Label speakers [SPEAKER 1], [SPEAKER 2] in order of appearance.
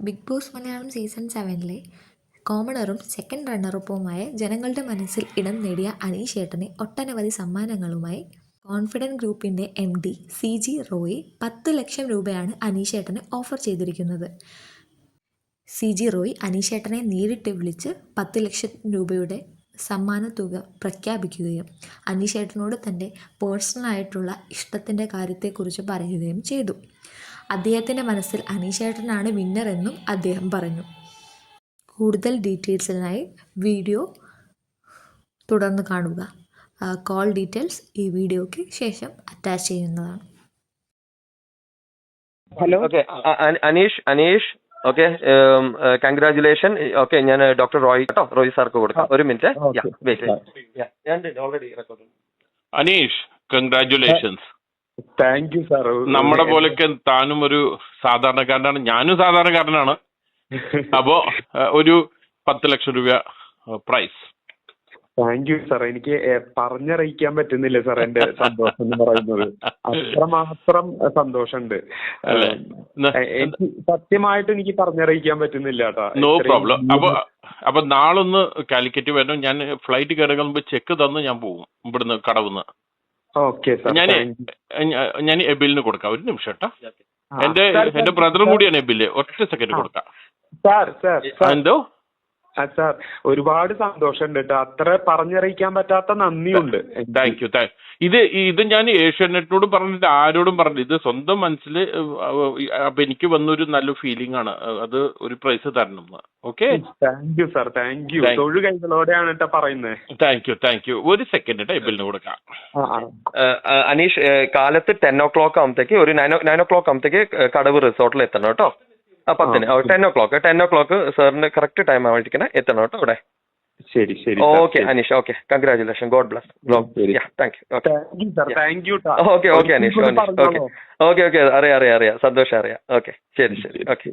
[SPEAKER 1] Big Boss Malayalam season 7-ലെ കോമണറും second റണ്ണറപ്പുമായ ജനങ്ങളുടെ മനസ്സിൽ ഇടം നേടിയ അനീഷ് ഏട്ടനെ ഒട്ടനവധി സമ്മാനങ്ങളുമായി കോൺഫിഡൻറ്റ് ഗ്രൂപ്പിൻ്റെ MD CG റോയി 10 ലക്ഷം രൂപയാണ് അനീഷ് ഏട്ടന് ഓഫർ ചെയ്തിരിക്കുന്നത്. CG റോയി അനീഷ് ഏട്ടനെ നേരിട്ട് വിളിച്ച് 10 ലക്ഷം രൂപയുടെ സമ്മാന തുക പ്രഖ്യാപിക്കുകയും അനീഷ് ഏട്ടനോട് തൻ്റെ പേഴ്സണലായിട്ടുള്ള ഇഷ്ടത്തിൻ്റെ കാര്യത്തെക്കുറിച്ച് പറയുകയും ചെയ്തു. അദ്ദേഹത്തിൻ്റെ മനസ്സിൽ അനീഷ് ഏട്ടനാണ് വിന്നർ എന്നും അദ്ദേഹം പറഞ്ഞു. കൂടുതൽ ഡീറ്റെയിൽസിനായി വീഡിയോ തുടർന്ന് കാണുക. കോൾ ഡീറ്റെയിൽസ് ഈ വീഡിയോയ്ക്ക് ശേഷം അറ്റാച്ച് ചെയ്യുന്നതാണ്.
[SPEAKER 2] Hello.
[SPEAKER 3] Okay Aneesh okay, congratulation. Okay, ഞാൻ ഡോക്ടർ റോയ് കേട്ടോ, റോയ് സാർക്ക് കൊടുക്കാം. ഒരു minute.
[SPEAKER 4] Aneesh, congratulations.
[SPEAKER 2] Thank you sir.
[SPEAKER 4] നമ്മുടെ പോലെയൊക്കെ താനും ഒരു സാധാരണക്കാരനാണ്, ഞാനും സാധാരണക്കാരനാണ്. അപ്പോ ഒരു 10 ലക്ഷം രൂപ പ്രൈസ്.
[SPEAKER 2] Thank you sir. എനിക്ക് പറഞ്ഞറിയിക്കാൻ പറ്റുന്നില്ല സാർ എന്റെ സന്തോഷം എന്ന് പറയുന്നത്. അത്രമാത്രം സന്തോഷമുണ്ട്. എനിക്ക് സത്യമായിട്ട് എനിക്ക് പറഞ്ഞറിയിക്കാൻ പറ്റുന്നില്ല കേട്ടോ.
[SPEAKER 4] No problem. അപ്പൊ നാളൊന്ന് കാലിക്കറ്റ് വരണം. ഞാൻ ഫ്ലൈറ്റ് കയറുമ്പോൾ ചെക്ക് തന്ന് ഞാൻ പോകും ഇവിടുന്ന് കടവുന്ന്.
[SPEAKER 2] Okay sir.
[SPEAKER 4] ഞാൻ എബിലിന് കൊടുക്കാം. ഒരു നിമിഷം കേട്ടോ. എന്റെ ബ്രദറും കൂടിയാണ് എബില്. ഒറ്റ സെക്കൻഡ് കൊടുക്കാം. എന്തോ
[SPEAKER 2] സാർ, ഒരുപാട് സന്തോഷമുണ്ട് കേട്ടോ. അത്ര പറഞ്ഞറിയിക്കാൻ പറ്റാത്ത നന്ദിയുണ്ട്.
[SPEAKER 4] Thank you. ഇത് ഞാൻ ഏഷ്യാനെറ്റിനോട് പറഞ്ഞിട്ട് ആരോടും പറഞ്ഞില്ല. ഇത് സ്വന്തം മനസ്സിൽ. അപ്പൊ എനിക്ക് വന്നൊരു നല്ല ഫീലിംഗ് ആണ്. അത് ഒരു പ്രൈസ് തരണം. Okay.
[SPEAKER 2] Thank you sir. Thank you. തൊഴു കൈകളോടെയാണ് കേട്ടോ പറയുന്നത്.
[SPEAKER 4] Thank you. ഒരു സെക്കൻഡ് കേട്ടോ, എബിലിന് കൊടുക്കാം.
[SPEAKER 3] അനീഷ്, കാലത്ത് 10 o'clock ആകുമ്പത്തേക്ക്, ഒരു 9 o'clock ആകുമ്പത്തേക്ക് കടവ് റിസോർട്ടിൽ എത്തണം കേട്ടോ. 10 10 o'clock സാറിന് കറക്റ്റ് ടൈം ആവാണ്ടിരിക്കണേ, എത്തണം കേട്ടോ അവിടെ.
[SPEAKER 2] ശരി ശരി.
[SPEAKER 3] Okay Aneesh. Okay, congratulation. God bless. Thank you. Okay Aneesh. Okay അറിയാം. സന്തോഷം അറിയാം. ഓക്കെ, ശരി. ഓക്കെ.